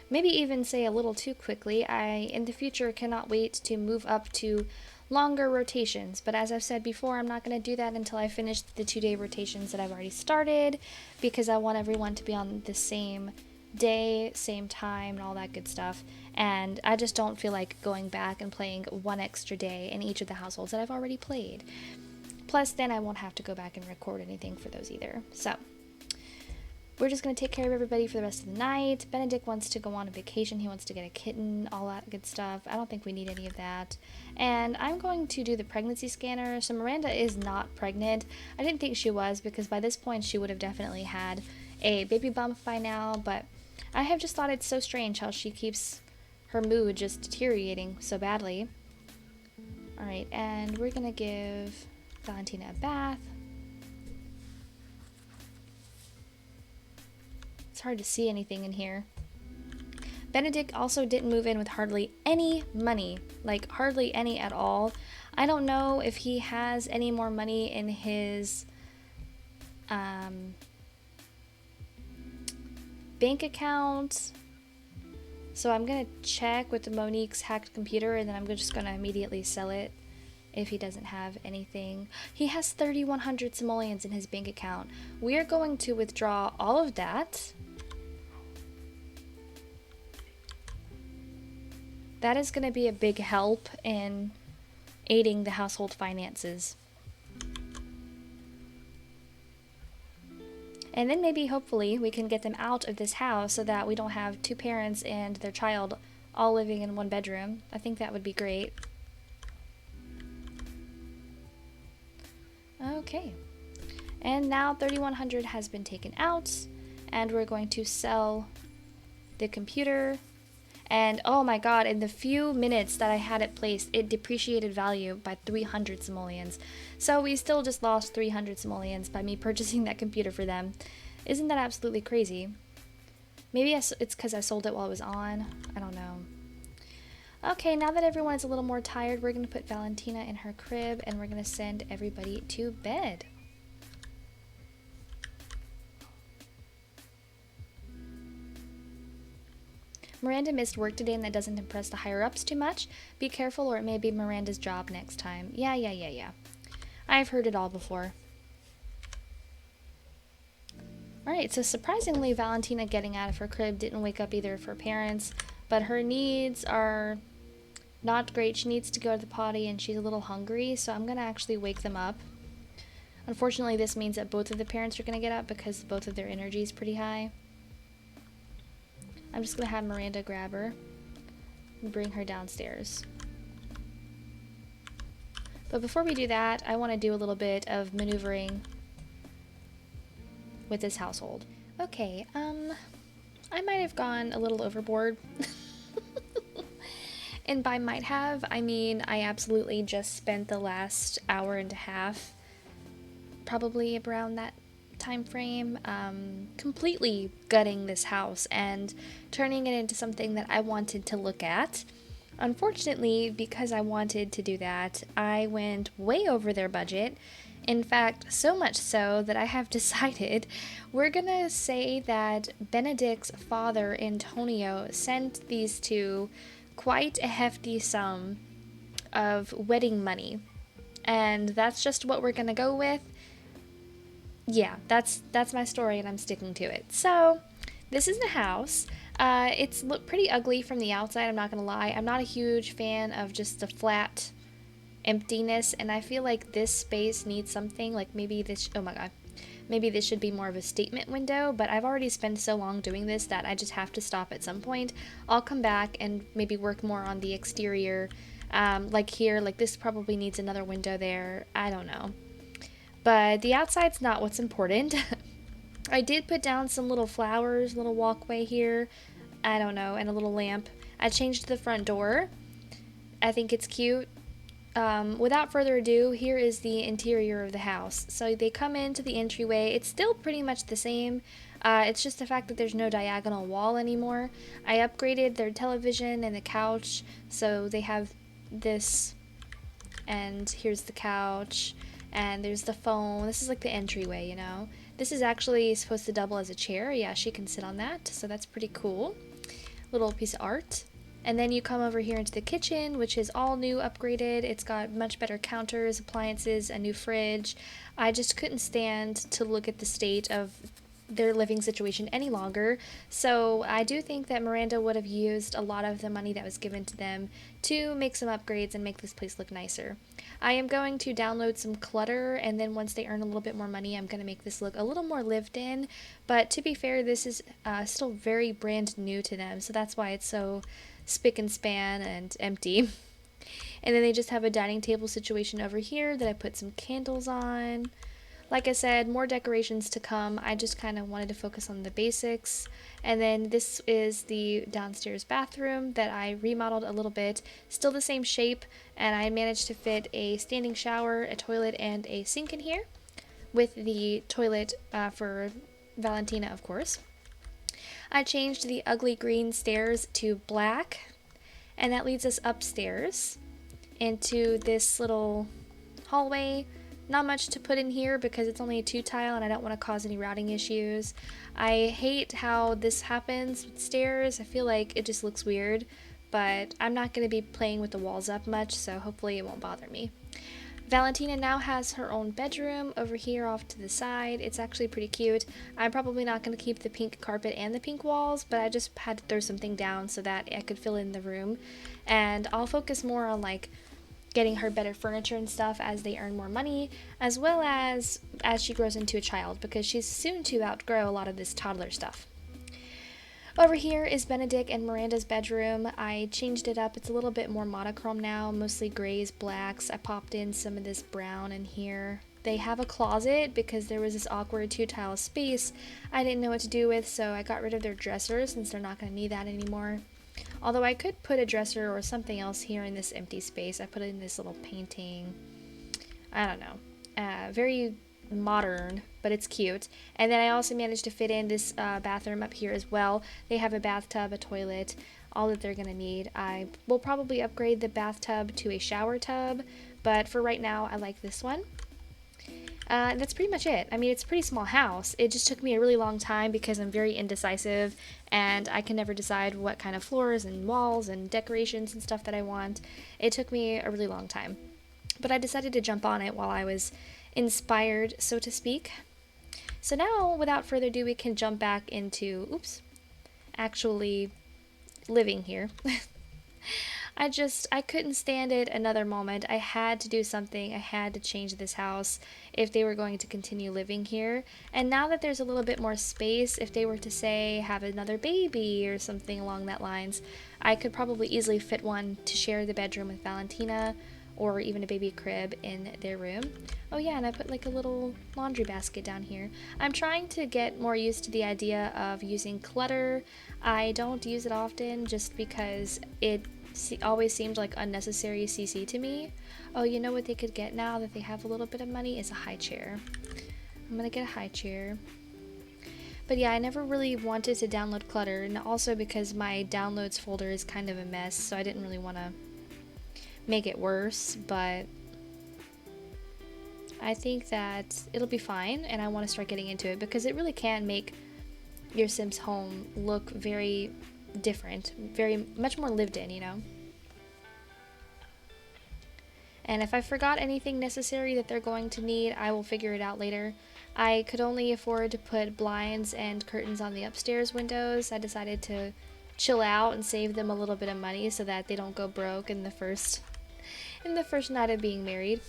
Maybe even say a little too quickly. I, in the future, cannot wait to move up to longer rotations. But as I've said before, I'm not going to do that until I finish the 2-day rotations that I've already started, because I want everyone to be on the same day, same time, and all that good stuff. And I just don't feel like going back and playing one extra day in each of the households that I've already played. Plus, then I won't have to go back and record anything for those either. So, we're just going to take care of everybody for the rest of the night. Benedict wants to go on a vacation. He wants to get a kitten, all that good stuff. I don't think we need any of that. And I'm going to do the pregnancy scanner. So Miranda is not pregnant. I didn't think she was, because by this point she would have definitely had a baby bump by now. But I have just thought it's so strange how she keeps her mood just deteriorating so badly. Alright, and we're going to give Valentina a bath. hard to see anything in here. Benedict also didn't move in with hardly any money, like hardly any at all. I don't know if he has any more money in his bank account. So I'm going to check with Monique's hacked computer, and then I'm just going to immediately sell it if he doesn't have anything. He has 3,100 simoleons in his bank account. We are going to withdraw all of that. That is going to be a big help in aiding the household finances. And then maybe, hopefully, we can get them out of this house so that we don't have two parents and their child all living in one bedroom. I think that would be great. Okay. And now 3,100 has been taken out, and we're going to sell the computer. And oh my god, in the few minutes that I had it placed, it depreciated value by 300 simoleons. So we still just lost 300 simoleons by me purchasing that computer for them. Isn't that absolutely crazy? Maybe it's because I sold it while it was on. I don't know. Okay, now that everyone is a little more tired, we're going to put Valentina in her crib, and we're going to send everybody to bed. Miranda missed work today, and that doesn't impress the higher-ups too much. Be careful, or it may be Miranda's job next time. Yeah. I've heard it all before. Alright, so surprisingly, Valentina getting out of her crib didn't wake up either of her parents, but her needs are not great. She needs to go to the potty, and she's a little hungry, so I'm going to actually wake them up. Unfortunately, this means that both of the parents are going to get up because both of their energy is pretty high. I'm just going to have Miranda grab her and bring her downstairs. But before we do that, I want to do a little bit of maneuvering with this household. Okay, I might have gone a little overboard. And by might have, I mean I absolutely just spent the last hour and a half, probably around that time frame, completely gutting this house and turning it into something that I wanted to look at. Unfortunately, because I wanted to do that, I went way over their budget. In fact, so much so that I have decided we're gonna say that Benedict's father, Antonio, sent these two quite a hefty sum of wedding money. And that's just what we're gonna go with. Yeah, that's my story, and I'm sticking to it. So, this is the house. It's looked pretty ugly from the outside, I'm not gonna lie. I'm not a huge fan of just the flat emptiness, and I feel like this space needs something, like maybe this, oh my god, maybe this should be more of a statement window, but I've already spent so long doing this that I just have to stop at some point. I'll come back and maybe work more on the exterior, like here, like this probably needs another window there, I don't know. But the outside's not what's important. I did put down some little flowers, little walkway here, I don't know, and a little lamp. I changed the front door. I think it's cute. Without further ado, here is the interior of the house. So they come into the entryway. It's still pretty much the same. It's just the fact that there's no diagonal wall anymore. I upgraded their television and the couch, so they have this, and here's the couch, and there's the phone. This is like the entryway, you know. This is actually supposed to double as a chair. Yeah, she can sit on that, so that's pretty cool. Little piece of art. And then you come over here into the kitchen, which is all new, upgraded. It's got much better counters, appliances, a new fridge. I just couldn't stand to look at the state of their living situation any longer. So I do think that Miranda would have used a lot of the money that was given to them to make some upgrades and make this place look nicer. I am going to download some clutter, and then once they earn a little bit more money, I'm going to make this look a little more lived in. But to be fair, this is still very brand new to them, so that's why it's so spick and span and empty. And then they just have a dining table situation over here that I put some candles on. Like I said, more decorations to come. I just kind of wanted to focus on the basics. And then this is the downstairs bathroom that I remodeled a little bit. Still the same shape, and I managed to fit a standing shower, a toilet, and a sink in here, with the toilet for Valentina, of course. I changed the ugly green stairs to black, and that leads us upstairs into this little hallway. Not much to put in here because it's only a 2-tile and I don't want to cause any routing issues. I hate how this happens with stairs. I feel like it just looks weird, but I'm not going to be playing with the walls up much, so hopefully it won't bother me. Valentina now has her own bedroom over here off to the side. It's actually pretty cute. I'm probably not going to keep the pink carpet and the pink walls, but I just had to throw something down so that I could fill in the room. And I'll focus more on like getting her better furniture and stuff as they earn more money, as well as she grows into a child, because she's soon to outgrow a lot of this toddler stuff. Over here is Benedict and Miranda's bedroom. I changed it up. It's a little bit more monochrome now, mostly grays, blacks. I popped in some of this brown in here. They have a closet because there was this awkward 2-tile space I didn't know what to do with, so I got rid of their dresser since they're not going to need that anymore. Although I could put a dresser or something else here in this empty space. I put in this little painting. I don't know. Very modern, but it's cute. And then I also managed to fit in this bathroom up here as well. They have a bathtub, a toilet, all that they're going to need. I will probably upgrade the bathtub to a shower tub, but for right now, I like this one. That's pretty much it. I mean, it's a pretty small house. It just took me a really long time because I'm very indecisive and I can never decide what kind of floors and walls and decorations and stuff that I want. It took me a really long time. But I decided to jump on it while I was inspired, so to speak. So now, without further ado, we can jump back into, actually living here. I couldn't stand it another moment. I had to do something. I had to change this house if they were going to continue living here. And now that there's a little bit more space, if they were to say have another baby or something along that lines, I could probably easily fit one to share the bedroom with Valentina, or even a baby crib in their room. Oh yeah, and I put like a little laundry basket down here. I'm trying to get more used to the idea of using clutter. I don't use it often just because it always seemed like unnecessary CC to me. Oh, you know what they could get now that they have a little bit of money is a high chair. I'm gonna get a high chair. But yeah, I never really wanted to download clutter, and also because my downloads folder is kind of a mess, so I didn't really want to make it worse, but I think that it'll be fine, and I want to start getting into it because it really can make your Sims home look very different, much more lived in, you know? And if I forgot anything necessary that they're going to need, I will figure it out later. I could only afford to put blinds and curtains on the upstairs windows. I decided to chill out and save them a little bit of money so that they don't go broke in the first night of being married.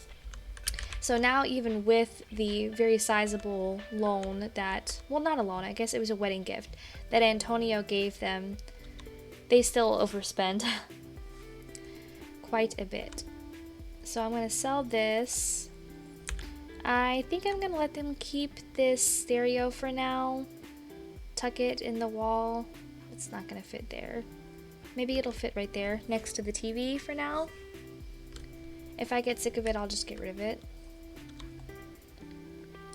So now, even with the very sizable loan that, well, not a loan, I guess it was a wedding gift that Antonio gave them, they still overspend quite a bit. So I'm going to sell this. I think I'm going to let them keep this stereo for now. Tuck it in the wall. It's not going to fit there. Maybe it'll fit right there next to the TV for now. If I get sick of it, I'll just get rid of it.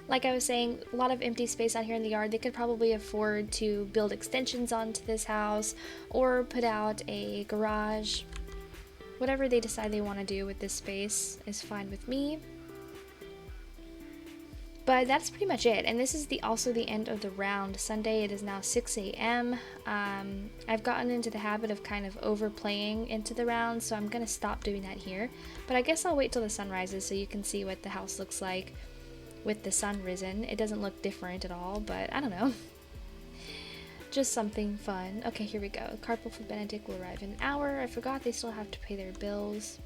Like I was saying, a lot of empty space out here in the yard. They could probably afford to build extensions onto this house or put out a garage. Whatever they decide they want to do with this space is fine with me. But that's pretty much it, and this is also the end of the round. Sunday, it is now 6 a.m. I've gotten into the habit of kind of overplaying into the round, so I'm going to stop doing that here. But I guess I'll wait till the sun rises so you can see what the house looks like with the sun risen. It doesn't look different at all, but I don't know. Just something fun. Okay, here we go. Carpool for Benedict will arrive in an hour. I forgot they still have to pay their bills.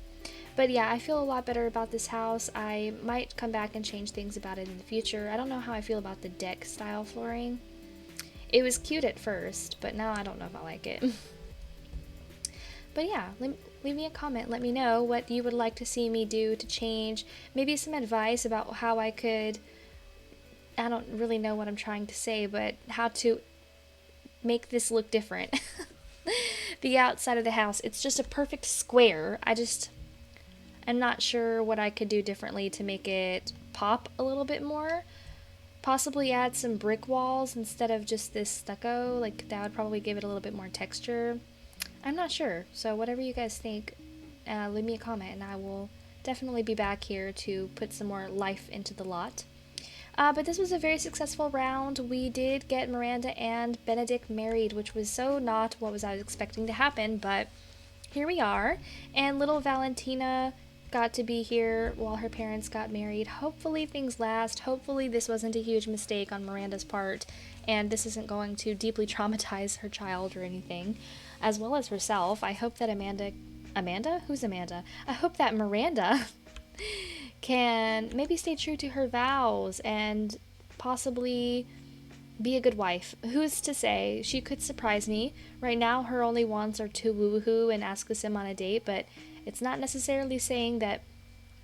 But yeah, I feel a lot better about this house. I might come back and change things about it in the future. I don't know how I feel about the deck style flooring. It was cute at first, but now I don't know if I like it. But yeah, leave me a comment. Let me know what you would like to see me do to change. Maybe some advice about how I could, I don't really know what I'm trying to say, but how to make this look different. The outside of the house, it's just a perfect square. I'm not sure what I could do differently to make it pop a little bit more. Possibly add some brick walls instead of just this stucco. Like, that would probably give it a little bit more texture. I'm not sure. So whatever you guys think, leave me a comment and I will definitely be back here to put some more life into the lot. But this was a very successful round. We did get Miranda and Benedict married, which was so not what I was expecting to happen, but here we are. And little Valentina got to be here while her parents got married. Hopefully things last. Hopefully this wasn't a huge mistake on Miranda's part, and this isn't going to deeply traumatize her child or anything, as well as herself. I hope that Amanda? Who's Amanda? I hope that Miranda can maybe stay true to her vows and possibly be a good wife. Who's to say? She could surprise me. Right now, her only wants are to woohoo and ask us him on a date, but it's not necessarily saying that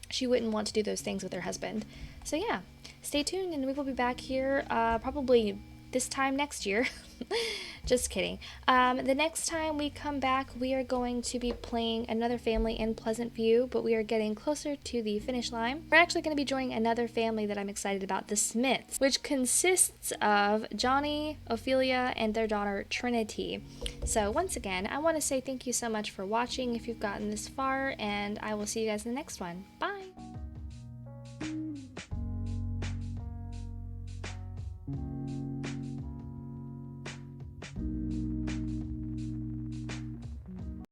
she wouldn't want to do those things with her husband. So yeah, stay tuned and we will be back here probably this time next year. Just kidding. The next time we come back, we are going to be playing another family in Pleasantview, but we are getting closer to the finish line. We're actually going to be joining another family that I'm excited about, the Smiths, which consists of Johnny, Ophelia, and their daughter Trinity. So once again, I want to say thank you so much for watching if you've gotten this far, and I will see you guys in the next one. Bye!